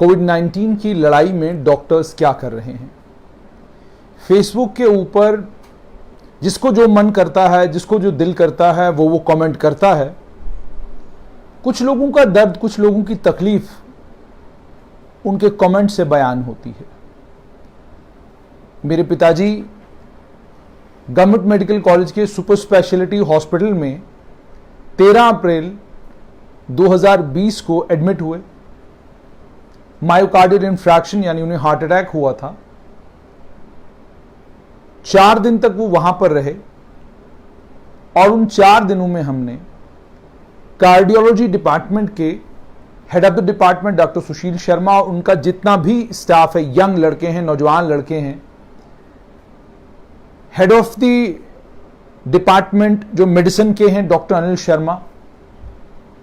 कोविड-19 की लड़ाई में डॉक्टर्स क्या कर रहे हैं। फेसबुक के ऊपर जिसको जो मन करता है, जिसको जो दिल करता है, वो कमेंट करता है। कुछ लोगों का दर्द, कुछ लोगों की तकलीफ उनके कमेंट से बयान होती है। मेरे पिताजी गवर्नमेंट मेडिकल कॉलेज के सुपर स्पेशलिटी हॉस्पिटल में 13 अप्रैल 2020 को एडमिट हुए। मायोकार्डियल इंफ्रैक्शन यानी उन्हें हार्ट अटैक हुआ था। 4 दिन तक वो वहां पर रहे और उन 4 दिनों में हमने कार्डियोलॉजी डिपार्टमेंट के head of the department doctor Sushil Sharma और उनका जितना भी स्टाफ है, यंग लड़के हैं, नौजवान लड़के हैं, हेड ऑफ द डिपार्टमेंट जो मेडिसिन के हैं डॉक्टर अनिल शर्मा,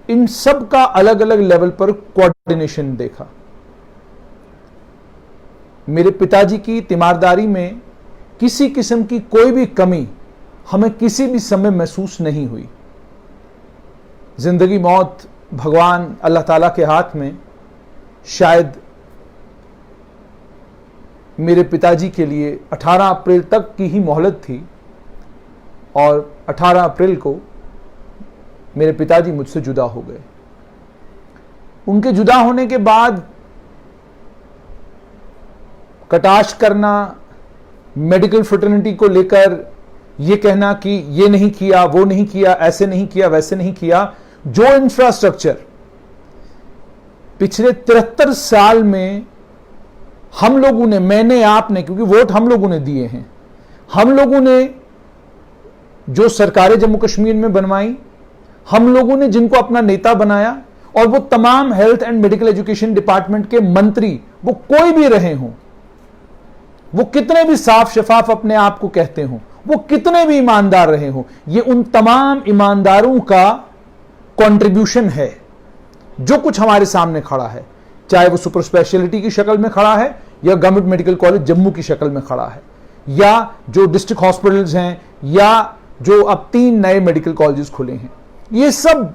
इन सब का अलग अलग लेवल पर कोऑर्डिनेशन देखा। मेरे पिताजी की तीमारदारी में किसी किस्म की कोई भी कमी हमें किसी भी समय महसूस नहीं हुई। जिंदगी मौत भगवान अल्लाह ताला के हाथ में। शायद मेरे पिताजी के लिए 18 अप्रैल तक की ही मोहलत थी और 18 अप्रैल को मेरे पिताजी मुझसे जुदा हो गए। उनके जुदा होने के बाद कटाक्ष करना, मेडिकल फ्रेटर्निटी को लेकर यह कहना कि ये नहीं किया, वो नहीं किया, ऐसे नहीं किया, वैसे नहीं किया, जो इंफ्रास्ट्रक्चर पिछले 73 साल में हम लोगों ने, मैंने, आपने, क्योंकि वोट हम लोगों ने दिए हैं, हम लोगों ने जो सरकारें जम्मू कश्मीर में बनवाई, हम लोगों ने जिनको अपना नेता बनाया, और वो तमाम health and medical education department के मंत्री, वो कोई भी रहे हों, वो कितने भी साफ शफाफ अपने आप को कहते हों, वो कितने भी ईमानदार रहे हों, ये उन तमाम ईमानदारों का कंट्रीब्यूशन है जो कुछ हमारे सामने खड़ा है, चाहे वो सुपर स्पेशलिटी की शक्ल में खड़ा है या गवर्नमेंट मेडिकल कॉलेज जम्मू की शक्ल में खड़ा है, या जो डिस्ट्रिक्ट हॉस्पिटल्स हैं, या जो अब 3 नए मेडिकल कॉलेजेस खुले हैं। ये सब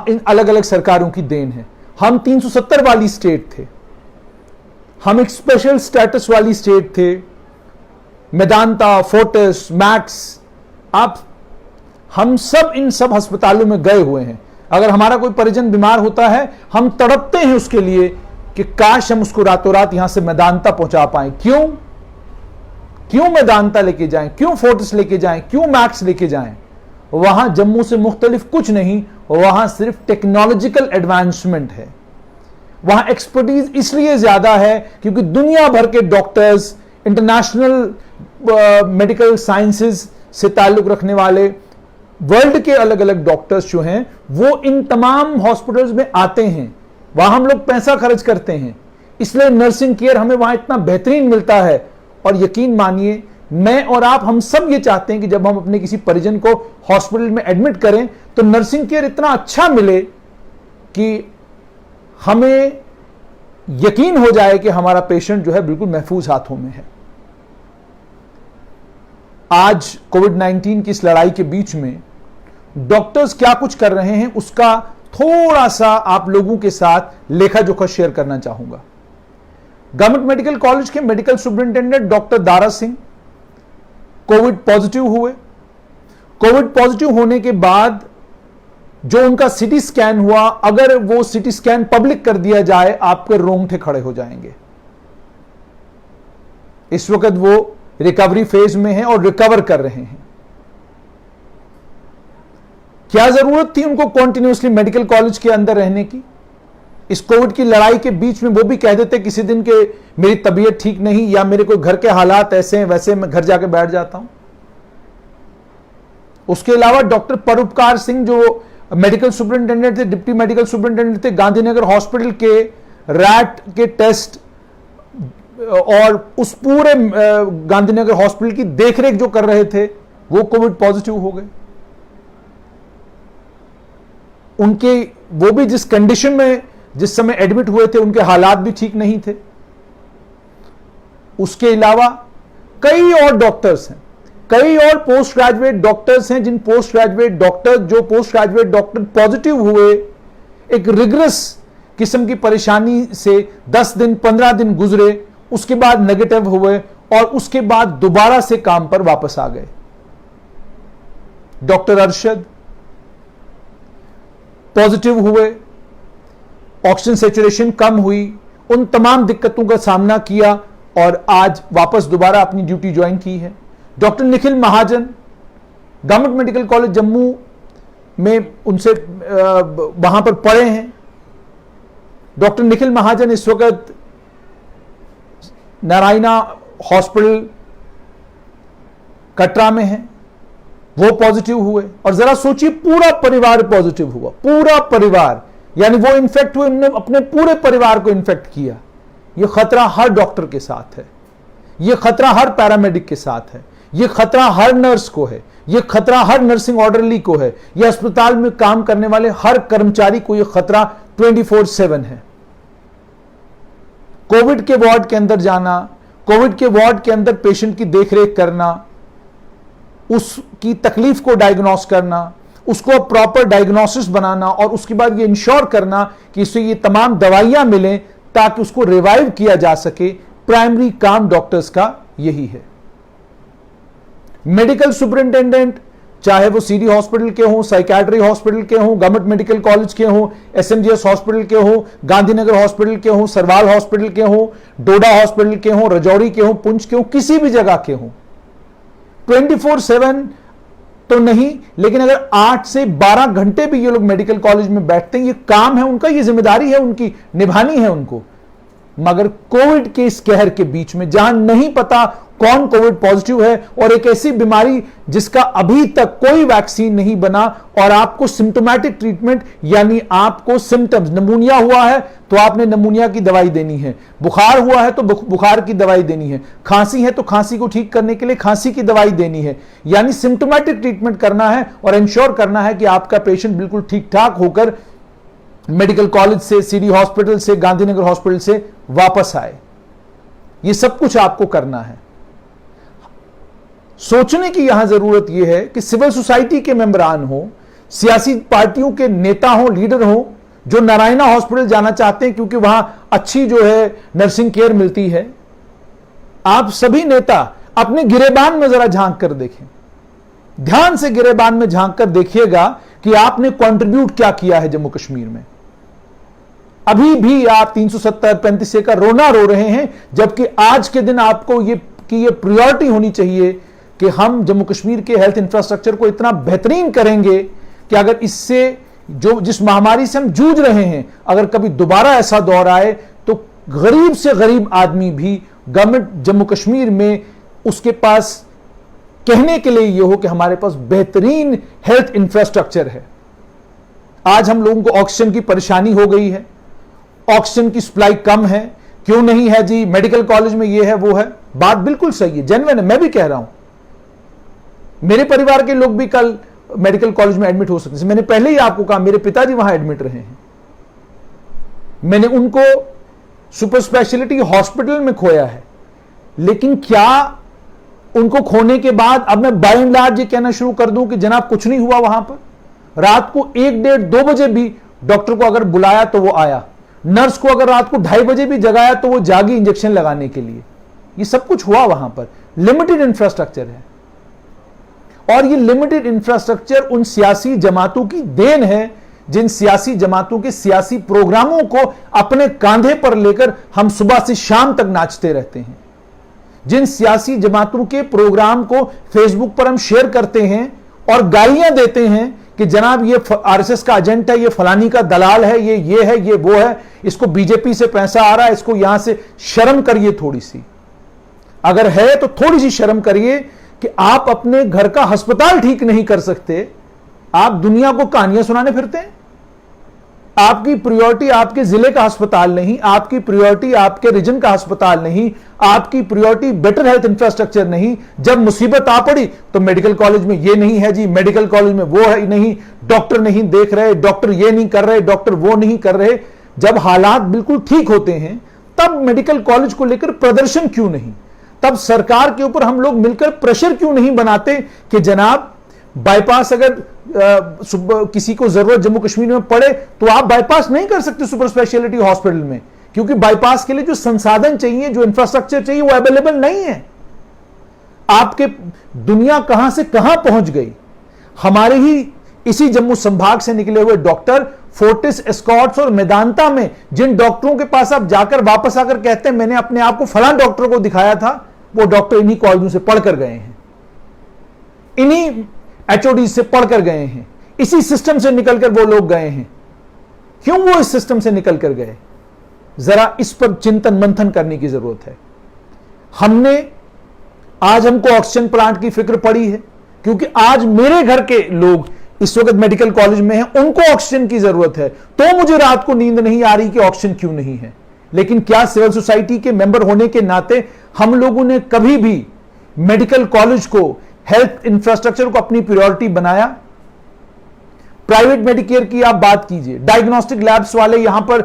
इन अलग अलग सरकारों की देन है। हम 370 वाली स्टेट थे, हम एक स्पेशल स्टेटस वाली स्टेट थे। मेदांता, फोर्टिस, मैक्स, आप हम सब इन सब अस्पतालों में गए हुए हैं। अगर हमारा कोई परिजन बीमार होता है, हम तड़पते हैं उसके लिए कि काश हम उसको रातों रात यहां से मेदांता पहुंचा पाएं। क्यों मेदांता लेके जाएं, क्यों फोर्टिस लेके जाएं, क्यों मैक्स लेके जाएं? वहां जम्मू से मुख्तलिफ कुछ नहीं, वहां सिर्फ टेक्नोलॉजिकल एडवांसमेंट है। वहां एक्सपर्टीज इसलिए ज्यादा है क्योंकि दुनिया भर के डॉक्टर्स, इंटरनेशनल मेडिकल साइंसेज से ताल्लुक रखने वाले वर्ल्ड के अलग अलग डॉक्टर्स जो हैं, वो इन तमाम हॉस्पिटल्स में आते हैं। वहां हम लोग पैसा खर्च करते हैं, इसलिए नर्सिंग केयर हमें वहां इतना बेहतरीन मिलता है। और यकीन मानिए, मैं और आप, हम सब ये चाहते हैं कि जब हम अपने किसी परिजन को हॉस्पिटल में एडमिट करें तो नर्सिंग केयर इतना अच्छा मिले कि हमें यकीन हो जाए कि हमारा पेशेंट जो है बिल्कुल महफूज हाथों में है। आज कोविड-19 की इस लड़ाई के बीच में डॉक्टर्स क्या कुछ कर रहे हैं, उसका थोड़ा सा आप लोगों के साथ लेखा जोखा शेयर करना चाहूंगा। गवर्नमेंट मेडिकल कॉलेज के medical superintendent doctor Dara Singh Covid positive हुए। कोविड पॉजिटिव होने के बाद जो उनका सिटी स्कैन हुआ, अगर वो सिटी स्कैन पब्लिक कर दिया जाए, आपके रोंगटे खड़े हो जाएंगे। इस वक्त वो रिकवरी फेज में हैं और रिकवर कर रहे हैं। क्या जरूरत थी उनको कंटिन्यूअसली मेडिकल कॉलेज के अंदर रहने की? इस कोविड की लड़ाई के बीच में वो भी कह देते किसी दिन के मेरी तबीयत ठीक नहीं, या मेरे कोई घर के हालात ऐसे हैं वैसे, मैं घर जाके बैठ जाता हूं। उसके अलावा डॉक्टर परोपकार सिंह जो मेडिकल सुपरिंटेंडेंट थे, डिप्टी मेडिकल सुपरिंटेंडेंट थे, गांधीनगर हॉस्पिटल के रैट के टेस्ट और उस पूरे गांधीनगर हॉस्पिटल की देखरेख जो कर रहे थे, वो कोविड पॉजिटिव हो गए। उनके, वो भी जिस कंडीशन में जिस समय एडमिट हुए थे, उनके हालात भी ठीक नहीं थे। उसके अलावा कई और डॉक्टर्स हैं, कई और पोस्ट ग्रेजुएट डॉक्टर्स हैं, जिन पोस्ट ग्रेजुएट डॉक्टर पॉजिटिव हुए, एक रिगरस किस्म की परेशानी से 10 दिन 15 दिन गुजरे, उसके बाद नेगेटिव हुए और उसके बाद दोबारा से काम पर वापस आ गए। डॉक्टर अरशद पॉजिटिव हुए, ऑक्सीजन सैचुरेशन कम हुई, उन तमाम दिक्कतों का सामना किया और आज वापस दोबारा अपनी ड्यूटी ज्वाइन की है। डॉक्टर निखिल महाजन गवर्नमेंट मेडिकल कॉलेज जम्मू में उनसे वहां पर पढ़े हैं। डॉक्टर निखिल महाजन इस वक्त नारायणा हॉस्पिटल कटरा में है, वो पॉजिटिव हुए। और जरा सोचिए, पूरा परिवार पॉजिटिव हुआ, पूरा परिवार, यानी वो इन्फेक्ट हुए, उन्होंने अपने पूरे परिवार को इन्फेक्ट किया। यह खतरा हर डॉक्टर के साथ है, यह खतरा हर पैरामेडिक के साथ है, यह खतरा हर नर्स को है, यह खतरा हर नर्सिंग ऑर्डरली को है, यह अस्पताल में काम करने वाले हर कर्मचारी को यह खतरा 24/7 है। कोविड के वार्ड के अंदर जाना, कोविड के वार्ड के अंदर पेशेंट की देखरेख करना, उसकी तकलीफ को डायग्नोस करना, उसको प्रॉपर डायग्नोसिस बनाना और उसके बाद ये इंश्योर करना कि इसे ये तमाम दवाइयां मिलें ताकि उसको रिवाइव किया जा सके, प्राइमरी काम डॉक्टर्स का यही है। मेडिकल सुपरिंटेंडेंट, चाहे वो सीडी हॉस्पिटल के हों, साइकियाट्री हॉस्पिटल के हों, गवर्नमेंट मेडिकल कॉलेज के हों, एसएमजीएस हॉस्पिटल के हों, गांधीनगर हॉस्पिटल के हों, सरवाल हॉस्पिटल के हों, डोडा हॉस्पिटल के हों, रजौरी के हों, पुंछ के हों, किसी भी जगह के हों, 24/7 तो नहीं, लेकिन अगर 8 से 12 घंटे भी ये लोग मेडिकल कॉलेज में बैठते हैं, ये काम है उनका, ये जिम्मेदारी है उनकी, निभानी है उनको। मगर कोविड के इस कहर के बीच में, जहां नहीं पता कौन कोविड पॉजिटिव है और एक ऐसी बीमारी जिसका अभी तक कोई वैक्सीन नहीं बना, और आपको सिम्टोमेटिक ट्रीटमेंट, यानी आपको सिम्टम्स, नमूनिया हुआ है तो आपने नमूनिया की दवाई देनी है, बुखार हुआ है तो बुखार की दवाई देनी है, खांसी है तो खांसी को ठीक करने के लिए खांसी की दवाई देनी है, यानी सिम्टोमेटिक ट्रीटमेंट करना है और इंश्योर करना है कि आपका पेशेंट बिल्कुल ठीक ठाक होकर मेडिकल कॉलेज से, सीडी हॉस्पिटल से, गांधीनगर हॉस्पिटल से वापस आए। यह सब कुछ आपको करना है। सोचने की यहां जरूरत यह है कि सिविल सोसाइटी के मेंबरान हो, सियासी पार्टियों के नेता हो, लीडर हो, जो नारायणा हॉस्पिटल जाना चाहते हैं क्योंकि वहां अच्छी जो है नर्सिंग केयर मिलती है, आप सभी नेता अपने गिरेबान में जरा झांक कर देखें, ध्यान से गिरेबान में झांक कर देखिएगा कि आपने कंट्रीब्यूट क्या किया है जम्मू कश्मीर में। अभी भी आप 370-35 का रोना रो रहे हैं, जबकि आज के दिन आपको ये प्रायोरिटी होनी चाहिए कि हम जम्मू कश्मीर के हेल्थ इंफ्रास्ट्रक्चर को इतना बेहतरीन करेंगे कि अगर इससे जिस महामारी से हम जूझ रहे हैं, अगर कभी दोबारा ऐसा दौर आए तो गरीब से गरीब आदमी भी गवर्नमेंट जम्मू कश्मीर में उसके पास कहने के लिए यह हो कि हमारे पास बेहतरीन हेल्थ इंफ्रास्ट्रक्चर है। आज हम लोगों को ऑक्सीजन की परेशानी हो गई है, ऑक्सीजन की सप्लाई कम है, क्यों नहीं है जी, मेडिकल कॉलेज में यह है वो है। बात बिल्कुल सही है, जेन्युइन है, मैं भी कह रहा हूं। मेरे परिवार के लोग भी कल मेडिकल कॉलेज में एडमिट हो सकते हैं। मैंने पहले ही आपको कहा, मेरे पिताजी वहां एडमिट रहे हैं, मैंने उनको सुपर स्पेशलिटी हॉस्पिटल में खोया है। लेकिन क्या उनको खोने के बाद अब मैं बाय एंड लार्ज ये कहना शुरू कर दूं कि जनाब कुछ नहीं हुआ वहां पर? रात को 1, 1:30, 2 बजे भी डॉक्टर को अगर बुलाया तो वो आया, नर्स को अगर रात को 2:30 बजे भी जगाया तो वो जागी इंजेक्शन लगाने के लिए। ये सब कुछ हुआ वहां पर। लिमिटेड इंफ्रास्ट्रक्चर है, और ये लिमिटेड इंफ्रास्ट्रक्चर उन सियासी जमातों की देन है जिन सियासी जमातों के सियासी प्रोग्रामों को अपने कांधे पर लेकर हम सुबह से शाम तक नाचते रहते हैं, जिन सियासी जमातों के प्रोग्राम को फेसबुक पर हम शेयर करते हैं और गालियां देते हैं कि जनाब ये आरएसएस का एजेंट है, ये फलानी का दलाल है, ये है, ये वो है, इसको बीजेपी से पैसा आ रहा है, इसको यहां से शर्म करिए थोड़ी सी। अगर है तो थोड़ी सी शर्म करिए कि आप अपने घर का अस्पताल ठीक नहीं कर सकते, आप दुनिया को कहानियां सुनाने फिरते हैं। आपकी प्रायोरिटी आपके जिले का अस्पताल नहीं, आपकी प्रायोरिटी आपके रीजन का अस्पताल नहीं, आपकी प्रायोरिटी बेटर हेल्थ इंफ्रास्ट्रक्चर नहीं। जब मुसीबत आ पड़ी तो मेडिकल कॉलेज में ये नहीं है जी, मेडिकल कॉलेज में वो है नहीं, डॉक्टर नहीं देख रहे, डॉक्टर ये नहीं कर रहे, डॉक्टर वो नहीं कर रहे। जब हालात बिल्कुल ठीक होते हैं तब मेडिकल कॉलेज को लेकर प्रदर्शन क्यों नहीं? तब सरकार के ऊपर हम लोग मिलकर प्रेशर क्यों नहीं बनाते कि जनाब बाईपास अगर किसी को जरूरत जम्मू कश्मीर में पड़े तो आप बाईपास नहीं कर सकते सुपर स्पेशलिटी हॉस्पिटल में, क्योंकि बाईपास के लिए जो संसाधन चाहिए, जो इंफ्रास्ट्रक्चर चाहिए, वो अवेलेबल नहीं है। आपके दुनिया कहां से कहां पहुंच गई। हमारे ही इसी जम्मू संभाग से निकले हुए डॉक्टर फोर्टिस, एस्कॉर्ट्स और मेदांता में, जिन डॉक्टरों के पास आप जाकर वापस आकर कहते हैं मैंने अपने आप को फलां डॉक्टर को दिखाया था, वो डॉक्टर इन्हीं कॉलेजों से पढ़कर गए हैं, इन्हीं एचओडी से पढ़कर गए हैं, इसी सिस्टम से निकलकर वो लोग गए हैं। क्यों वो इस सिस्टम से निकलकर गए, जरा इस पर चिंतन मंथन करने की जरूरत है। आज हमको ऑक्सीजन प्लांट की फिक्र पड़ी है, क्योंकि आज मेरे घर के लोग इस वक्त मेडिकल कॉलेज में हैं, उनको ऑक्सीजन की जरूरत है, तो मुझे रात को नींद नहीं आ रही कि ऑक्सीजन क्यों नहीं है। लेकिन क्या सिविल सोसाइटी के मेंबर होने के नाते हम लोगों ने कभी भी मेडिकल कॉलेज को, हेल्थ इंफ्रास्ट्रक्चर को अपनी प्रायोरिटी बनाया? प्राइवेट मेडिकेयर की आप बात कीजिए, डायग्नोस्टिक लैब्स वाले, यहां पर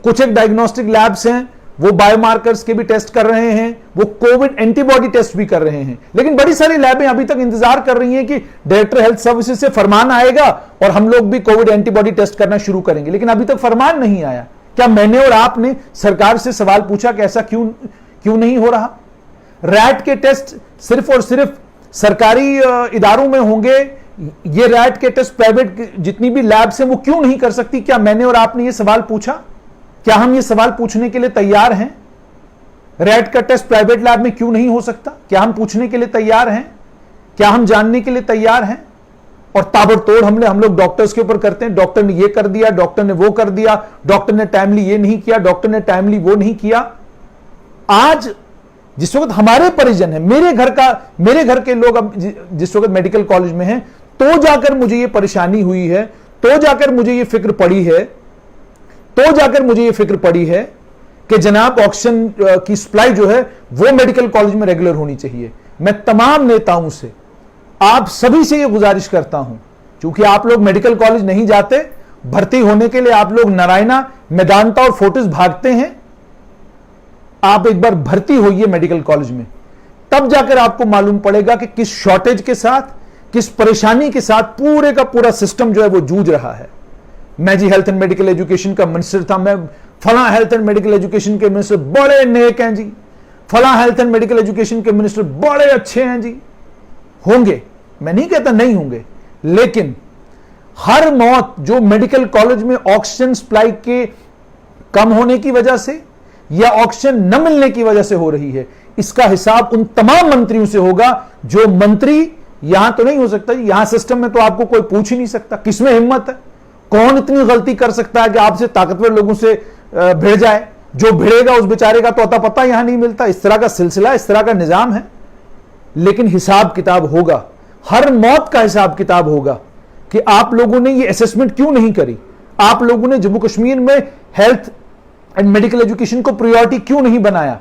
कुछ एक डायग्नोस्टिक लैब्स हैं, वो बायोमार्कर्स के भी टेस्ट कर रहे हैं, वो कोविड एंटीबॉडी टेस्ट भी कर रहे हैं। लेकिन बड़ी सारी लैबें अभी तक इंतजार कर रही हैं कि डायरेक्टर हेल्थ सर्विसेज से फरमान आएगा और हम लोग भी कोविड एंटीबॉडी टेस्ट करना शुरू करेंगे, लेकिन अभी तक फरमान नहीं आया। क्या मैंने और आपने सरकार से सवाल पूछा कि ऐसा क्यों नहीं हो रहा? रैट के टेस्ट सिर्फ और सिर्फ सरकारी इदारों में होंगे, ये रैट के टेस्ट प्राइवेट जितनी भी लैब्स हैं वो क्यों नहीं कर सकती? क्या मैंने और आपने ये सवाल पूछा? क्या हम ये सवाल पूछने के लिए तैयार हैं? रैट का टेस्ट प्राइवेट लैब में क्यों नहीं हो सकता? क्या हम पूछने के लिए तैयार हैं? क्या हम जानने के लिए तैयार हैं? और ताबड़तोड़ हमले हम लोग डॉक्टर्स के ऊपर करते हैं, डॉक्टर ने ये कर दिया, डॉक्टर ने वो कर दिया, डॉक्टर ने टाइमली ये नहीं किया, डॉक्टर ने टाइमली वो नहीं किया। आज जिस वक्त हमारे परिजन हैं, मेरे घर के लोग अब जिस वक्त मेडिकल कॉलेज में हैं, तो जाकर मुझे ये परेशानी हुई है, तो जाकर मुझे ये फिक्र पड़ी है कि जनाब ऑक्सीजन की सप्लाई जो है वो मेडिकल कॉलेज में रेगुलर होनी चाहिए। मैं तमाम नेताओं से, आप सभी से ये गुजारिश करता हूं, क्योंकि आप लोग मेडिकल कॉलेज नहीं जाते, भर्ती होने के लिए आप लोग नारायणा, मेदांता और फोर्टिस भागते हैं। आप एक बार भर्ती होइए मेडिकल कॉलेज में, तब जाकर आपको मालूम पड़ेगा कि किस शॉर्टेज के साथ, किस परेशानी के साथ पूरे का पूरा सिस्टम जो है वो जूझ रहा है। मैं जी हेल्थ एंड मेडिकल एजुकेशन का मिनिस्टर था, मैं फला हेल्थ एंड मेडिकल एजुकेशन के मिनिस्टर बड़े नेक हैं जी, फला हेल्थ एंड मेडिकल एजुकेशन के मिनिस्टर बड़े अच्छे हैं जी। होंगे, मैं नहीं कहता नहीं होंगे, लेकिन हर मौत जो मेडिकल कॉलेज में ऑक्सीजन सप्लाई के कम होने की वजह से या ऑक्सीजन न मिलने की वजह से हो रही है, इसका हिसाब उन तमाम मंत्रियों से होगा जो मंत्री यहां तो नहीं हो सकता। यहां सिस्टम में तो आपको कोई पूछ ही नहीं सकता, किसमें हिम्मत है, कौन इतनी गलती कर सकता है कि आपसे ताकतवर लोगों से भिड़ जाए। जो भिड़ेगा उस बेचारे का तो अता पता यहां नहीं मिलता। इस तरह का सिलसिला, इस तरह का निजाम है। लेकिन हिसाब किताब होगा, हर मौत का हिसाब किताब होगा कि आप लोगों ने ये असेसमेंट क्यों नहीं करी, आप लोगों ने जम्मू कश्मीर में हेल्थ एंड मेडिकल एजुकेशन को प्रायोरिटी क्यों नहीं बनाया।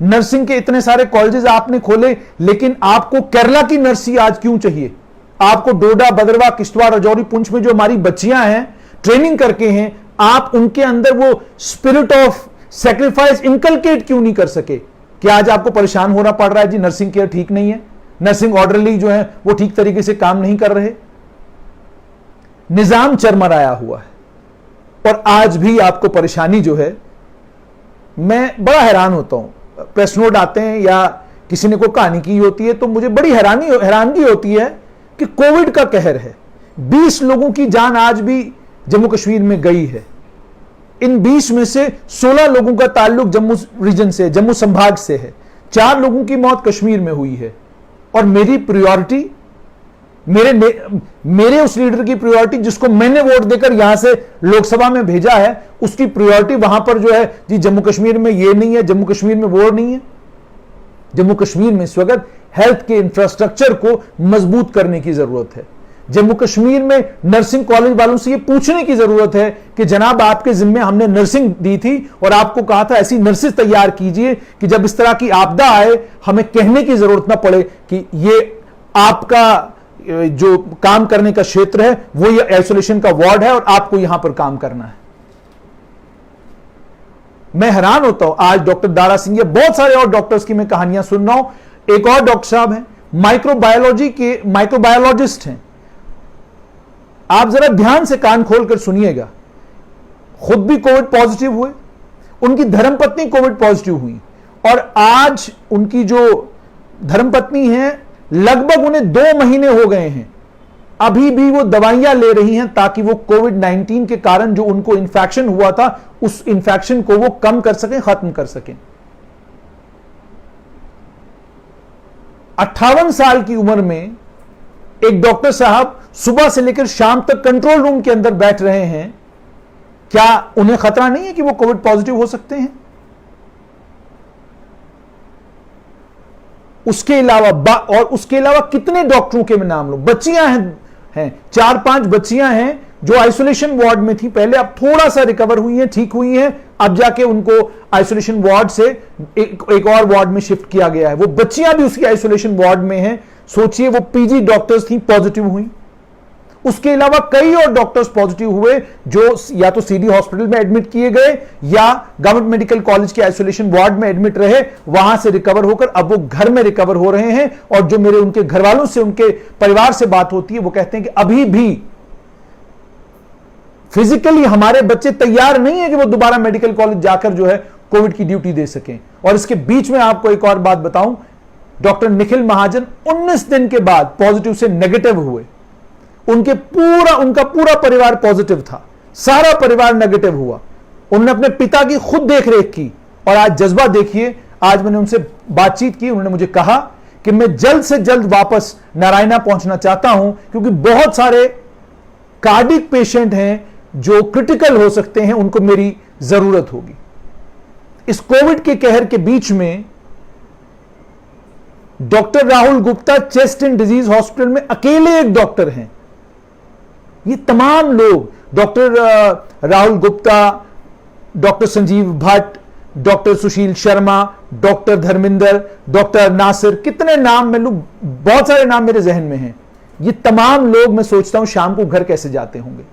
नर्सिंग के इतने सारे कॉलेजेस आपने खोले, लेकिन आपको केरला की नर्सिंग आज क्यों चाहिए? आपको डोडा, भद्रवाह, किश्तवाड़, राजौरी, पुंछ में जो हमारी बच्चियां हैं ट्रेनिंग करके हैं, आप उनके अंदर वो स्पिरिट ऑफ सैक्रिफाइस इनकलकेट क्यों नहीं कर सके? क्या आज आपको परेशान होना पड़ रहा है जी नर्सिंग केयर ठीक नहीं है, नर्सिंग ऑर्डरली जो है वो ठीक तरीके से काम नहीं कर रहे? निजाम चरमराया हुआ है और आज भी आपको परेशानी जो है, मैं बड़ा हैरान होता हूं। प्रेस नोट आते हैं या किसी ने कोई कहानी की होती है तो मुझे बड़ी हैरानगी होती है कि कोविड का कहर है। 20 लोगों की जान आज भी जम्मू कश्मीर में गई है। इन 20 में से 16 लोगों का ताल्लुक जम्मू रीजन से, जम्मू संभाग से है। 4 लोगों की मौत कश्मीर में हुई है। और मेरी प्रायोरिटी, मेरे उस लीडर की प्रायोरिटी जिसको मैंने वोट देकर यहां से लोकसभा में भेजा है, उसकी प्रायोरिटी वहां पर जो है जी जम्मू कश्मीर में ये नहीं है, जम्मू कश्मीर में वो नहीं है। जम्मू कश्मीर में इस वक्त हेल्थ के इंफ्रास्ट्रक्चर को मजबूत करने की जरूरत है। जम्मू कश्मीर में नर्सिंग कॉलेज वालों से ये पूछने की जरूरत है कि जनाब आपके जिम्मे हमने नर्सिंग दी थी और आपको कहा था ऐसी नर्सेज तैयार कीजिए कि जब इस तरह की आपदा आए हमें कहने की जरूरत ना पड़े कि ये आपका जो काम करने का क्षेत्र है वो ये आइसोलेशन का वार्ड है और आपको यहां पर काम करना है। मैं हैरान होता हूं, आज डॉक्टर दारा सिंह या बहुत सारे और डॉक्टर्स की मैं कहानियां सुन रहा हूं। एक और डॉक्टर साहब हैं, माइक्रोबायोलॉजिस्ट हैं, आप जरा ध्यान से कान खोलकर सुनिएगा, खुद भी कोविड पॉजिटिव हुए, उनकी धर्मपत्नी कोविड पॉजिटिव हुई, और आज उनकी जो धर्मपत्नी है लगभग उन्हें 2 महीने हो गए हैं, अभी भी वो दवाइयां ले रही हैं ताकि वो कोविड-19 के कारण जो उनको इंफेक्शन हुआ था उस इंफेक्शन को वो कम कर सकें, खत्म कर सकें। 58 साल की उम्र में एक डॉक्टर साहब सुबह से लेकर शाम तक कंट्रोल रूम के अंदर बैठ रहे हैं, क्या उन्हें खतरा नहीं है कि वो कोविड पॉजिटिव हो सकते हैं? उसके अलावा कितने डॉक्टरों के मैं नाम लूं, बच्चियां हैं 4-5 बच्चियां हैं जो आइसोलेशन वार्ड में थी पहले, अब थोड़ा सा रिकवर हुई हैं, ठीक हुई हैं, अब जाके उनको आइसोलेशन वार्ड से एक और वार्ड में शिफ्ट किया गया है। वो बच्चियां भी उसी आइसोलेशन वार्ड में हैं। सोचिए, वो पीजी डॉक्टर्स थी, पॉजिटिव हुई। उसके अलावा कई और डॉक्टर्स पॉजिटिव हुए जो या तो सीडी हॉस्पिटल में एडमिट किए गए या गवर्नमेंट मेडिकल कॉलेज के आइसोलेशन वार्ड में एडमिट रहे, वहां से रिकवर होकर अब वो घर में रिकवर हो रहे हैं। और जो मेरे उनके घर वालों से, उनके परिवार से बात होती है, वो कहते हैं कि अभी भी फिजिकली हमारे बच्चे तैयार नहीं है कि वो दोबारा मेडिकल कॉलेज जाकर जो है कोविड की ड्यूटी दे सकें। और इसके बीच में आपको एक और बात बताऊं, डॉक्टर निखिल महाजन 19 दिन के बाद पॉजिटिव से नेगेटिव हुए। उनका पूरा परिवार पॉजिटिव था, सारा परिवार नेगेटिव हुआ। उन्होंने अपने पिता की खुद देखरेख की और आज जज्बा देखिए। आज मैंने उनसे बातचीत की, उन्होंने मुझे कहा कि मैं जल्द से जल्द वापस नारायणा पहुंचना चाहता हूं क्योंकि बहुत सारे कार्डिक पेशेंट हैं जो क्रिटिकल हो सकते हैं, उनको मेरी जरूरत होगी। इस कोविड के कहर के बीच में doctor Rahul Gupta chest and disease hospital में अकेले एक डॉक्टर हैं। ये तमाम लोग, doctor Rahul Gupta, doctor Sanjeev Bhatt, doctor Sushil Sharma, doctor Dharmendra, doctor Nasir, कितने नाम मैं लूं, बहुत सारे नाम मेरे जहन में हैं। ये तमाम लोग, मैं सोचता हूं शाम को घर कैसे जाते होंगे।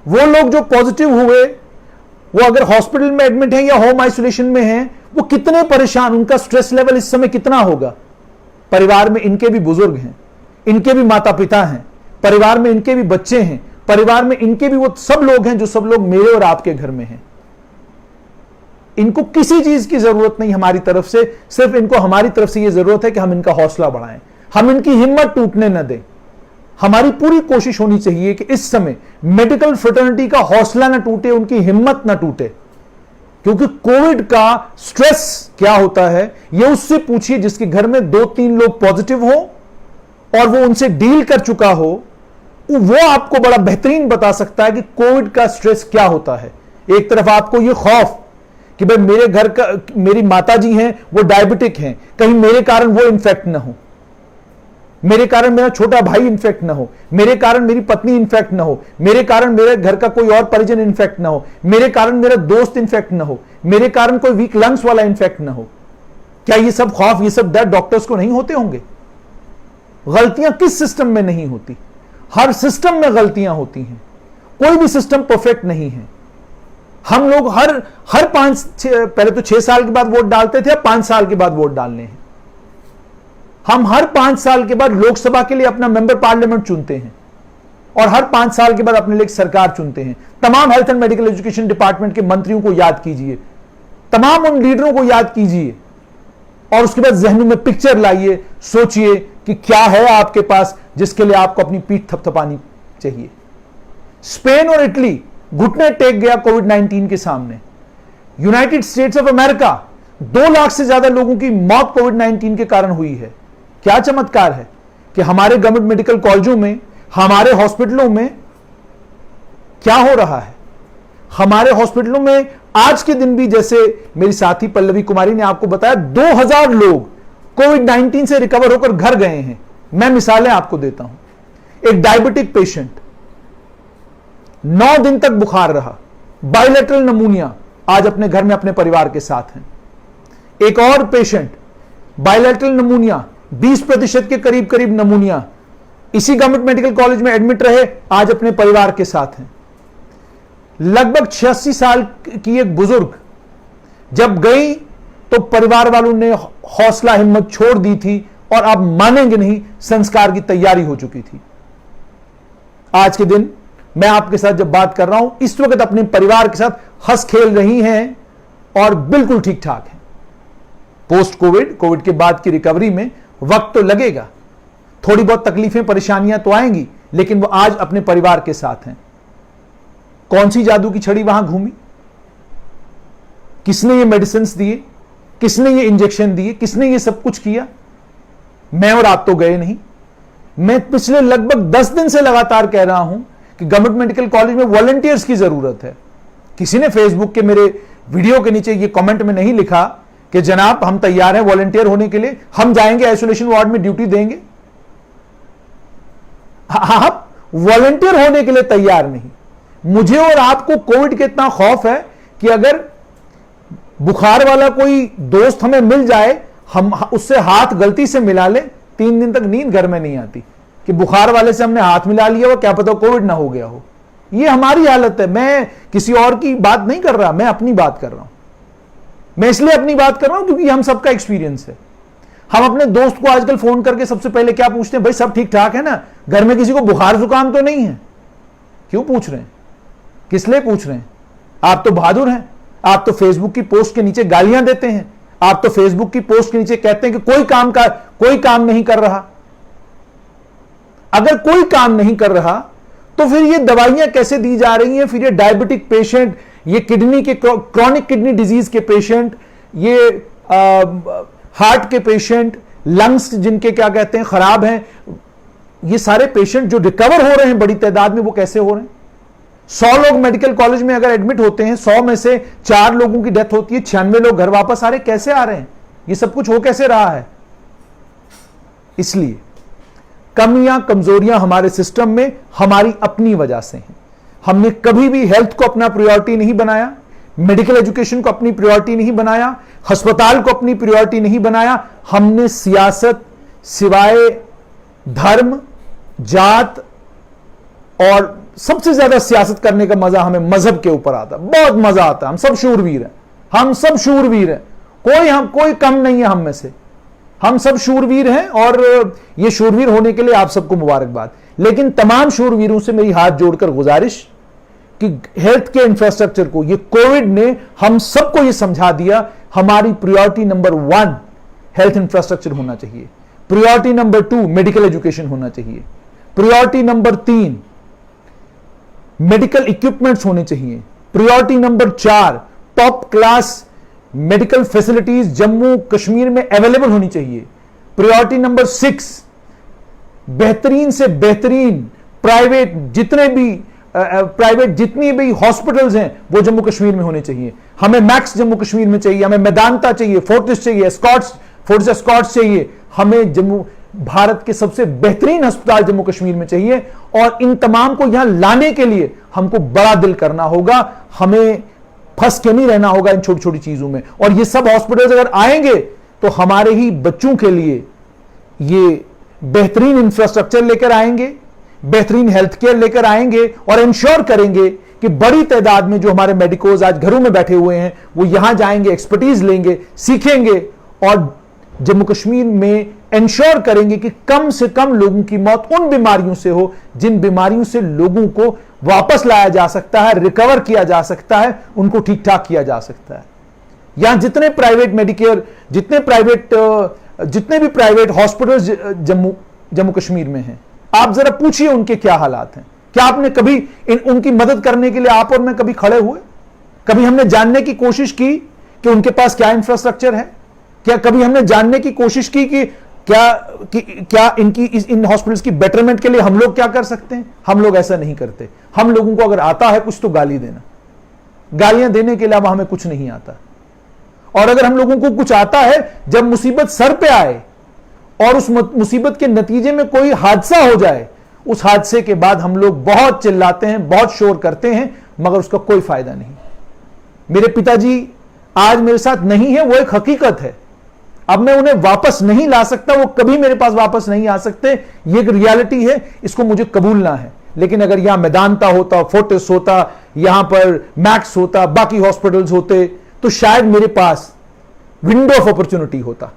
वो लोग जो पॉजिटिव हुए, वो अगर हॉस्पिटल में एडमिट हैं या होम आइसोलेशन में हैं, वो कितने परेशान, उनका स्ट्रेस लेवल इस समय कितना होगा। परिवार में इनके भी बुजुर्ग हैं, इनके भी माता पिता हैं, परिवार में इनके भी बच्चे हैं, परिवार में इनके भी वो सब लोग हैं जो सब लोग मेरे और आपके घर में हैं। इनको किसी चीज की जरूरत नहीं हमारी तरफ से, सिर्फ इनको हमारी तरफ से यह जरूरत है कि हम इनका हौसला बढ़ाएं, हम इनकी हिम्मत टूटने न दें। हमारी पूरी कोशिश होनी चाहिए कि इस समय मेडिकल फ्रेटर्निटी का हौसला न टूटे, उनकी हिम्मत न टूटे, क्योंकि कोविड का स्ट्रेस क्या होता है यह उससे पूछिए जिसके घर में 2-3 लोग पॉजिटिव हो और वो उनसे डील कर चुका हो। वो आपको बड़ा बेहतरीन बता सकता है कि कोविड का स्ट्रेस क्या होता है। एक तरफ आपको ये खौफ कि भाई मेरे घर का, मेरी माता जी हैं वो डायबिटिक हैं, कहीं मेरे कारण वो इन्फेक्ट ना हो, मेरे कारण मेरा छोटा भाई इन्फेक्ट ना हो, मेरे कारण मेरी पत्नी इन्फेक्ट ना हो, मेरे कारण मेरे घर का कोई और परिजन इन्फेक्ट ना हो, मेरे कारण मेरा दोस्त इन्फेक्ट ना हो, मेरे कारण कोई वीक लंग्स वाला इन्फेक्ट ना हो। क्या ये सब खौफ, ये सब डर डॉक्टर्स को नहीं होते होंगे? गलतियां किस सिस्टम में नहीं होती? हर सिस्टम में गलतियां होती हैं, कोई भी सिस्टम परफेक्ट नहीं है। हम लोग हर 5 पहले तो 6 साल के बाद वोट डालते थे, अब 5 साल के बाद वोट डालने हैं। हम हर 5 साल के बाद लोकसभा के लिए अपना मेंबर पार्लियामेंट चुनते हैं और हर 5 साल के बाद अपने लिए सरकार चुनते हैं। तमाम health and medical education department के मंत्रियों को याद कीजिए, तमाम उन लीडरों को याद कीजिए और उसके बाद जहनों में पिक्चर लाइए, सोचिए कि क्या है आपके पास जिसके लिए आपको अपनी पीठ थपथपानी चाहिए। स्पेन और इटली घुटने टेक गया कोविड-19 के सामने। United states of America 2 lakh से ज्यादा लोगों की मौत कोविड-19 के कारण हुई है। क्या चमत्कार है कि हमारे गवर्नमेंट मेडिकल कॉलेजों में, हमारे हॉस्पिटलों में क्या हो रहा है। हमारे हॉस्पिटलों में आज के दिन भी, जैसे मेरी साथी पल्लवी कुमारी ने आपको बताया, 2000 लोग कोविड-19 से रिकवर होकर घर गए हैं। मैं मिसालें आपको देता हूं। एक डायबिटिक पेशेंट 9 दिन तक बुखार रहा, बायलेटरल नमूनिया, आज अपने घर में अपने परिवार के साथ हैं। एक और पेशेंट बायलेटरल नमूनिया, 20% के करीब नमूनिया, इसी गवर्नमेंट मेडिकल कॉलेज में एडमिट रहे, आज अपने परिवार के साथ हैं। लगभग 86 साल की एक बुजुर्ग जब गई तो परिवार वालों ने हौसला हिम्मत छोड़ दी थी और आप मानेंगे नहीं, संस्कार की तैयारी हो चुकी थी। आज के दिन मैं आपके साथ जब बात कर रहा हूं, इस वक्त अपने परिवार के साथ हंस खेल रही हैं और बिल्कुल ठीक ठाक हैं। पोस्ट कोविड के बाद की रिकवरी में वक्त तो लगेगा, थोड़ी बहुत तकलीफें परेशानियां तो आएंगी, लेकिन वो आज अपने परिवार के साथ हैं। कौन सी जादू की छड़ी वहां घूमी? किसने ये मेडिसिन दिए? किसने ये इंजेक्शन दिए? किसने ये सब कुछ किया? मैं और आप तो गए नहीं। मैं पिछले लगभग 10 दिन से लगातार कह रहा हूं कि गवर्नमेंट मेडिकल कॉलेज में वॉलंटियर्स की जरूरत है। किसी ने फेसबुक के मेरे वीडियो के नीचे ये कमेंट में नहीं लिखा कि जनाब हम तैयार हैं वॉलंटियर होने के लिए, हम जाएंगे आइसोलेशन वार्ड में ड्यूटी देंगे। आप वॉलंटियर होने के लिए तैयार नहीं। मुझे और आपको कोविड के इतना खौफ है कि अगर बुखार वाला कोई दोस्त हमें मिल जाए, हम उससे हाथ गलती से मिला ले, 3 दिन तक नींद घर में नहीं आती कि बुखार वाले से हमने हाथ मिला लिया हो, क्या पता कोविड ना हो गया हो। ये हमारी हालत है। मैं किसी और की बात नहीं कर रहा, मैं अपनी बात कर रहा हूं। मैं इसलिए अपनी बात कर रहा हूं क्योंकि हम सबका एक्सपीरियंस है। हम अपने दोस्त को आजकल फोन करके सबसे पहले क्या पूछते हैं? भाई सब ठीक ठाक है ना? घर में किसी को बुखार जुकाम तो नहीं है? क्यों पूछ रहे हैं? किस लिए पूछ रहे हैं? आप तो बहादुर हैं। आप तो फेसबुक की पोस्ट के नीचे गालियां देते हैं। आप तो फेसबुक की पोस्ट के नीचे कहते हैं कि कोई काम नहीं कर रहा। अगर कोई काम नहीं कर रहा तो फिर ये दवाइयां कैसे दी जा रही हैं? फिर ये डायबिटिक पेशेंट, ये किडनी के क्रॉनिक किडनी डिजीज के पेशेंट, ये हार्ट के पेशेंट, लंग्स जिनके क्या कहते हैं खराब हैं, ये सारे पेशेंट जो रिकवर हो रहे हैं बड़ी तादाद में, वो कैसे हो रहे हैं? 100 लोग मेडिकल कॉलेज में अगर एडमिट होते हैं, 100 में से 4 लोगों की डेथ होती है, 96 लोग घर वापस आ रहे हैं। कैसे आ रहे हैं? ये सब कुछ हो कैसे रहा है? इसलिए कमियां कमजोरियां हमारे सिस्टम में हमारी अपनी वजह से हैं। हमने कभी भी हेल्थ को अपना प्रायोरिटी नहीं बनाया, मेडिकल एजुकेशन को अपनी प्रायोरिटी नहीं बनाया, अस्पताल को अपनी प्रायोरिटी नहीं बनाया। हमने सियासत सिवाय धर्म, जात, और सबसे ज्यादा सियासत करने का मजा हमें मजहब के ऊपर आता, बहुत मजा आता। हम सब शूरवीर हैं, हम सब शूरवीर हैं। कोई कम नहीं है हम में से। हम सब शूरवीर हैं और ये शूरवीर होने के लिए आप सबको मुबारकबाद। लेकिन तमाम शूरवीरों से मेरी हाथ जोड़कर गुजारिश कि हेल्थ के इंफ्रास्ट्रक्चर को, ये कोविड ने हम सबको ये समझा दिया, हमारी प्रायोरिटी नंबर 1 हेल्थ इंफ्रास्ट्रक्चर होना चाहिए, प्रायोरिटी नंबर 2 मेडिकल एजुकेशन होना चाहिए, प्रायोरिटी नंबर 3 मेडिकल इक्विपमेंट्स होने चाहिए, priority number 4 top class medical facilities Jammu Kashmir में अवेलेबल होनी चाहिए, प्रायोरिटी नंबर 6 बेहतरीन से बेहतरीन प्राइवेट जितनी भी हॉस्पिटल्स हैं वो जम्मू कश्मीर में होने चाहिए। हमें मैक्स जम्मू कश्मीर में चाहिए, हमें मेदांता चाहिए, फोर्टिस चाहिए, फोर्टिस एस्कॉर्ट्स चाहिए। हमें भारत के सबसे बेहतरीन अस्पताल जम्मू कश्मीर में चाहिए। और इन तमाम को यहां लाने के लिए हमको बड़ा दिल करना होगा, हमें फंस के नहीं रहना होगा इन छोटी छोटी चीजों में। और ये सब हॉस्पिटल्स अगर आएंगे तो हमारे ही बच्चों के लिए ये बेहतरीन इंफ्रास्ट्रक्चर लेकर आएंगे, बेहतरीन हेल्थ केयर लेकर आएंगे और इंश्योर करेंगे कि बड़ी तादाद में जो हमारे मेडिकोज आज घरों में बैठे हुए हैं वो यहां जाएंगे, एक्सपर्टीज लेंगे, सीखेंगे और जम्मू कश्मीर में इंश्योर करेंगे कि कम से कम लोगों की मौत उन बीमारियों से हो जिन बीमारियों से लोगों को वापस लाया जा सकता है, रिकवर किया जा सकता है, उनको ठीक ठाक किया जा सकता है। यहां जितने प्राइवेट मेडिकेयर, जितने भी प्राइवेट हॉस्पिटल्स जम्मू कश्मीर में हैं, आप जरा पूछिए उनके क्या हालात हैं। क्या आपने कभी उनकी मदद करने के लिए आप और मैं कभी खड़े हुए? कभी हमने जानने की कोशिश की कि उनके पास क्या इंफ्रास्ट्रक्चर है? क्या कभी हमने जानने की कोशिश की कि क्या इन हॉस्पिटल्स की बेटरमेंट के लिए हम लोग क्या कर सकते हैं? हम लोग ऐसा नहीं करते। हम लोगों को अगर आता है कुछ तो गाली देना, गालियां देने के अलावा हमें कुछ नहीं आता। और अगर हम लोगों को कुछ आता है, जब मुसीबत सर पे आए और उस मुसीबत के नतीजे में कोई हादसा हो जाए, उस हादसे के बाद हम लोग बहुत चिल्लाते हैं, बहुत शोर करते हैं, मगर उसका कोई फायदा नहीं। मेरे पिताजी आज मेरे साथ नहीं है, वो एक हकीकत है। अब मैं उन्हें वापस नहीं ला सकता, वो कभी मेरे पास वापस नहीं आ सकते। ये एक रियलिटी है, इसको मुझे कबूलना है। लेकिन अगर यहां मेदांता होता, फोर्टिस होता, यहां पर मैक्स होता, बाकी हॉस्पिटल्स होते, तो शायद मेरे पास विंडो ऑफ अपॉर्चुनिटी होता।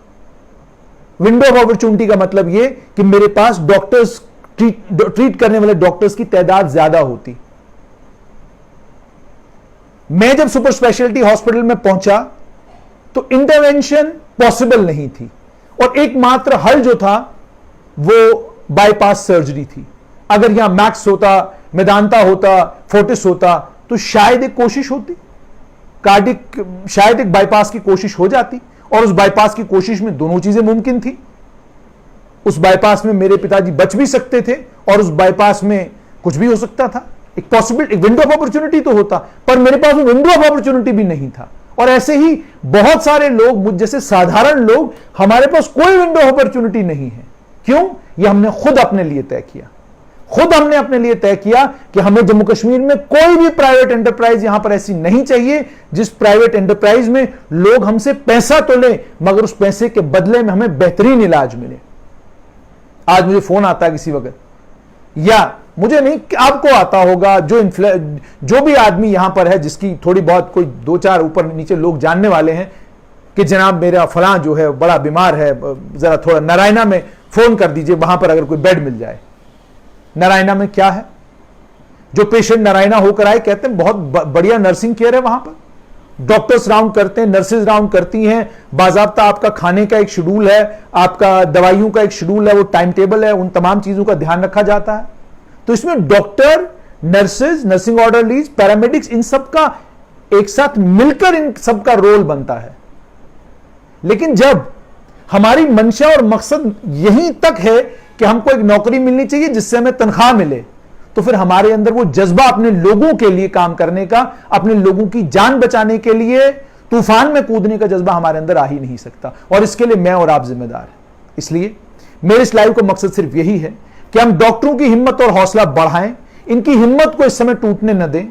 विंडो ऑफ अपॉर्चुनिटी का मतलब यह कि मेरे पास डॉक्टर्स ट्रीट करने वाले डॉक्टर्स की तादाद ज्यादा होती। मैं जब सुपर स्पेशलिटी हॉस्पिटल में पहुंचा तो इंटरवेंशन पॉसिबल नहीं थी और एकमात्र हल जो था वो बाईपास सर्जरी थी। अगर यहां मैक्स होता, मेदांता होता, फोर्टिस होता तो शायद एक कोशिश होती, कार्डिक शायद एक बाईपास की कोशिश हो जाती और उस बाईपास की कोशिश में दोनों चीजें मुमकिन थी। उस बाईपास में मेरे पिताजी बच भी सकते थे और उस बाईपास में कुछ भी हो सकता था। एक पॉसिबिलिटी, एक विंडो ऑफ अपॉर्चुनिटी तो होता, पर मेरे पास वो विंडो ऑफ अपॉर्चुनिटी भी नहीं था। और ऐसे ही बहुत सारे लोग, मुझ जैसे साधारण लोग, हमारे पास कोई विंडो ऑफ अपॉर्चुनिटी नहीं है। क्यों? ये हमने खुद अपने लिए तय किया। खुद हमने अपने लिए तय किया कि हमें जम्मू कश्मीर में कोई भी प्राइवेट एंटरप्राइज यहां पर ऐसी नहीं चाहिए जिस प्राइवेट एंटरप्राइज में लोग हमसे पैसा तो लें मगर उस पैसे के बदले में हमें बेहतरीन इलाज मिले। आज मुझे फोन आता है किसी वक्त, या मुझे नहीं, आपको आता होगा, जो भी आदमी यहां पर है जिसकी थोड़ी बहुत कोई 2-4 ऊपर नीचे लोग जानने वाले हैं कि जनाब मेरा फलां जो है बड़ा बीमार है, जरा थोड़ा नारायणा में फोन कर दीजिए, वहां पर अगर कोई बेड मिल जाए। नारायणा में क्या है? जो पेशेंट नारायणा होकर आए कहते हैं बहुत बढ़िया नर्सिंग केयर है वहां पर, डॉक्टर्स राउंड करते हैं, नर्सेज राउंड करती हैं, बाजाब्ता आपका खाने का एक शेड्यूल है, आपका दवाइयों का एक शेड्यूल है, वो टाइम टेबल है, उन तमाम चीजों का ध्यान रखा जाता है। तो इसमें डॉक्टर, नर्सेज, नर्सिंग ऑर्डरलीज, पैरामेडिक्स, इन सब का एक साथ मिलकर इन सब का रोल बनता है। लेकिन जब हमारी मंशा और मकसद यहीं तक है कि हमको एक नौकरी मिलनी चाहिए जिससे हमें तनख्वाह मिले, तो फिर हमारे अंदर वो जज्बा अपने लोगों के लिए काम करने का, अपने लोगों की जान बचाने के लिए तूफान में कूदने का जज्बा हमारे अंदर आ ही नहीं सकता। और इसके लिए मैं और आप जिम्मेदार हैं। इसलिए मेरे इस लाइव का मकसद सिर्फ यही है कि हम डॉक्टरों की हिम्मत और हौसला बढ़ाएं, इनकी हिम्मत को इस समय टूटने न दें।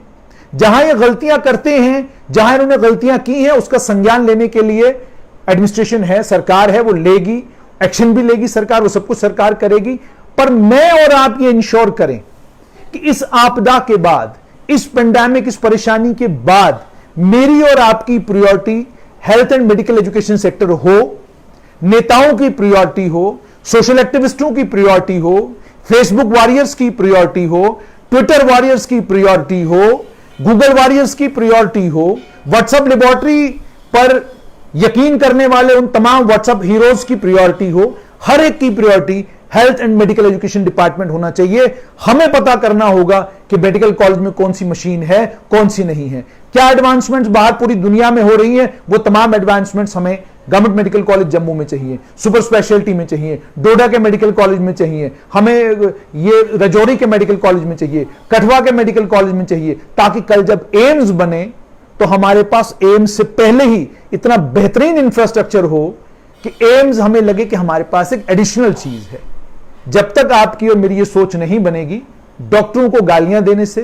जहां ये गलतियां करते हैं, जहां इन्होंने गलतियां की हैं, उसका संज्ञान लेने के लिए एडमिनिस्ट्रेशन है, सरकार है, वो लेगी, एक्शन भी लेगी सरकार, वो सब कुछ सरकार करेगी। पर मैं और आप ये इंश्योर करें कि इस आपदा के बाद, इस पेंडेमिक, इस परेशानी के बाद मेरी और आपकी priority health and medical education sector हो, नेताओं की प्रायोरिटी हो, सोशल एक्टिविस्टों की प्रायोरिटी हो, फेसबुक वॉरियर्स की प्रायोरिटी हो, ट्विटर वॉरियर्स की प्रायोरिटी हो, गूगल वॉरियर्स की प्रायोरिटी हो, व्हाट्सएप लेबोरेटरी पर यकीन करने वाले उन तमाम व्हाट्सएप हीरोज की प्रायोरिटी हो। हर एक की priority health and medical education department होना चाहिए। हमें पता करना होगा कि मेडिकल कॉलेज में कौन सी मशीन है, कौन सी नहीं है, क्या एडवांसमेंट्स बाहर पूरी दुनिया में हो रही हैं, वो तमाम एडवांसमेंट्स हमें गवर्नमेंट मेडिकल कॉलेज जम्मू में चाहिए, सुपर स्पेशलिटी में चाहिए, डोडा के मेडिकल कॉलेज में चाहिए, हमें ये रजौरी के मेडिकल कॉलेज में चाहिए, कठुआ के मेडिकल कॉलेज में चाहिए, ताकि कल जब एम्स बने तो हमारे पास एम्स से पहले ही इतना बेहतरीन इंफ्रास्ट्रक्चर हो कि एम्स हमें लगे कि हमारे पास एक एडिशनल चीज है। जब तक आपकी और मेरी ये सोच नहीं बनेगी, डॉक्टरों को गालियां देने से,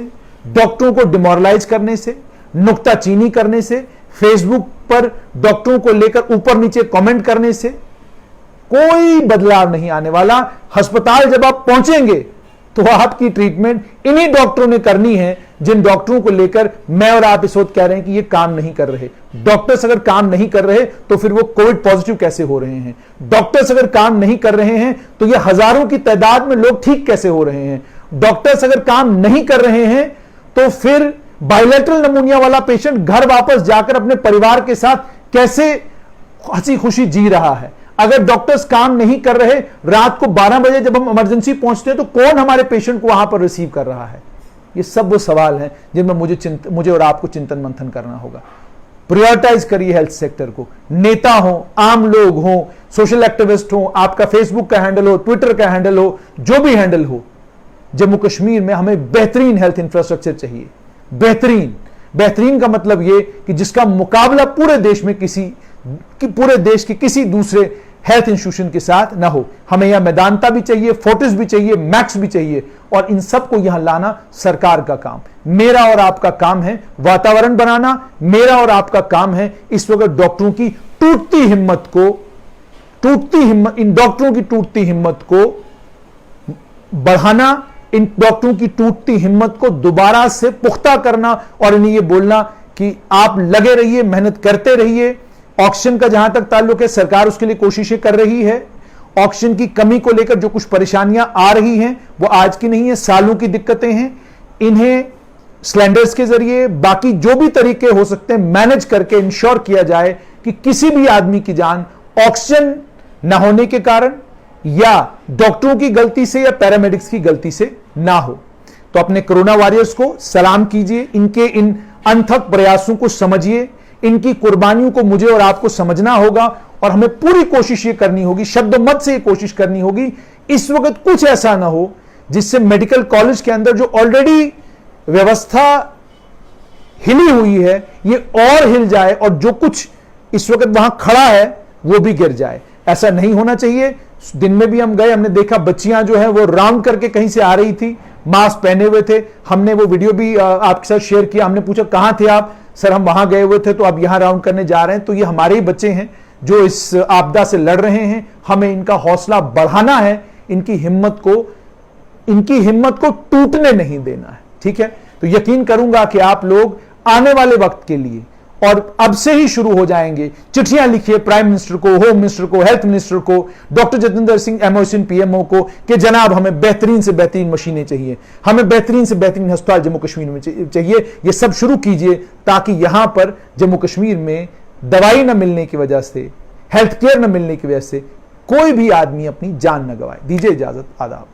डॉक्टरों को डिमोरलाइज करने से, नुक्ताचीनी करने से, फेसबुक पर डॉक्टरों को लेकर ऊपर नीचे कमेंट करने से कोई बदलाव नहीं आने वाला। अस्पताल जब आप पहुंचेंगे तो आपकी ट्रीटमेंट इन्हीं डॉक्टरों ने करनी है जिन डॉक्टरों को लेकर मैं और आप इस वक्त कह रहे हैं कि ये काम नहीं कर रहे। डॉक्टर्स अगर काम नहीं कर रहे तो फिर वो कोविड पॉजिटिव कैसे हो रहे हैं? डॉक्टर्स अगर काम नहीं कर रहे हैं तो ये हजारों की तादाद में लोग ठीक कैसे हो रहे हैं? डॉक्टर्स अगर काम नहीं कर रहे हैं तो फिर बायलैटरल नमूनिया वाला पेशेंट घर वापस जाकर अपने परिवार के साथ कैसे हंसी खुशी जी रहा है? अगर डॉक्टर्स काम नहीं कर रहे, रात को 12 बजे जब हम इमरजेंसी पहुंचते हैं तो कौन हमारे पेशेंट को वहां पर रिसीव कर रहा है? ये सब वो सवाल हैं जिनमें मुझे और आपको चिंतन मंथन करना होगा। प्रायोरिटाइज करिए हेल्थ सेक्टर को। नेता हो, आम लोग हो, सोशल एक्टिविस्ट हो, आपका फेसबुक का हैंडल हो, ट्विटर का हैंडल हो, जो भी हैंडल हो, जम्मू कश्मीर में हमें बेहतरीन हेल्थ इंफ्रास्ट्रक्चर चाहिए। बेहतरीन का मतलब यह कि जिसका मुकाबला पूरे देश के किसी दूसरे हेल्थ इंस्टीट्यूशन के साथ ना हो। हमें यहां मेदांता भी चाहिए, फोर्टिस भी चाहिए, मैक्स भी चाहिए, और इन सबको यहां लाना सरकार का काम। मेरा और आपका काम है वातावरण बनाना। मेरा और आपका काम है इस वक्त डॉक्टरों की इन डॉक्टरों की टूटती हिम्मत को बढ़ाना, इन डॉक्टरों की टूटती हिम्मत को दोबारा से पुख्ता करना, और इन्हें यह बोलना कि आप लगे रहिए, मेहनत करते रहिए। ऑक्सीजन का जहां तक ताल्लुक है, सरकार उसके लिए कोशिशें कर रही है, ऑक्सीजन की कमी को लेकर जो कुछ परेशानियां आ रही हैं वो आज की नहीं है, सालों की दिक्कतें हैं। इन्हें सिलेंडर्स के जरिए बाकी जो भी तरीके हो सकते हैं मैनेज करके इंश्योर किया जाए कि किसी भी आदमी की जान ऑक्सीजन ना होने के कारण या डॉक्टरों की गलती से या पैरामेडिक्स की गलती से ना हो। तो अपने कोरोना वॉरियर्स को सलाम कीजिए, इनके इन अनथक प्रयासों को समझिए, इनकी कुर्बानियों को मुझे और आपको समझना होगा और हमें पूरी कोशिश ये करनी होगी, शब्द मत से ये कोशिश करनी होगी, इस वक्त कुछ ऐसा ना हो जिससे मेडिकल कॉलेज के अंदर जो ऑलरेडी व्यवस्था हिली हुई है ये और हिल जाए और जो कुछ इस वक्त वहां खड़ा है वो भी गिर जाए। ऐसा नहीं होना चाहिए। दिन में भी हम गए, हमने देखा बच्चियां जो है वो राउंड करके कहीं से आ रही थी, मास्क पहने हुए थे। हमने वो वीडियो भी आपके साथ शेयर किया। हमने पूछा कहां थे आप? सर हम वहां गए हुए थे, तो अब यहां राउंड करने जा रहे हैं। तो ये हमारे ही बच्चे हैं जो इस आपदा से लड़ रहे हैं। हमें इनका हौसला बढ़ाना है, इनकी हिम्मत को टूटने नहीं देना है। ठीक है, तो यकीन करूंगा कि आप लोग आने वाले वक्त के लिए और अब से ही शुरू हो जाएंगे, चिट्ठियां लिखिए प्राइम मिनिस्टर को, होम मिनिस्टर को, हेल्थ मिनिस्टर को, डॉक्टर जितेंद्र सिंह एमओसिन पीएमओ को कि जनाब हमें बेहतरीन से बेहतरीन मशीनें चाहिए, हमें बेहतरीन से बेहतरीन अस्पताल जम्मू कश्मीर में चाहिए। ये सब शुरू कीजिए ताकि यहां पर जम्मू कश्मीर में दवाई न मिलने की वजह से, हेल्थ केयर न मिलने की वजह से कोई भी आदमी अपनी जान न गवाए। दीजिए इजाजत, आदाब।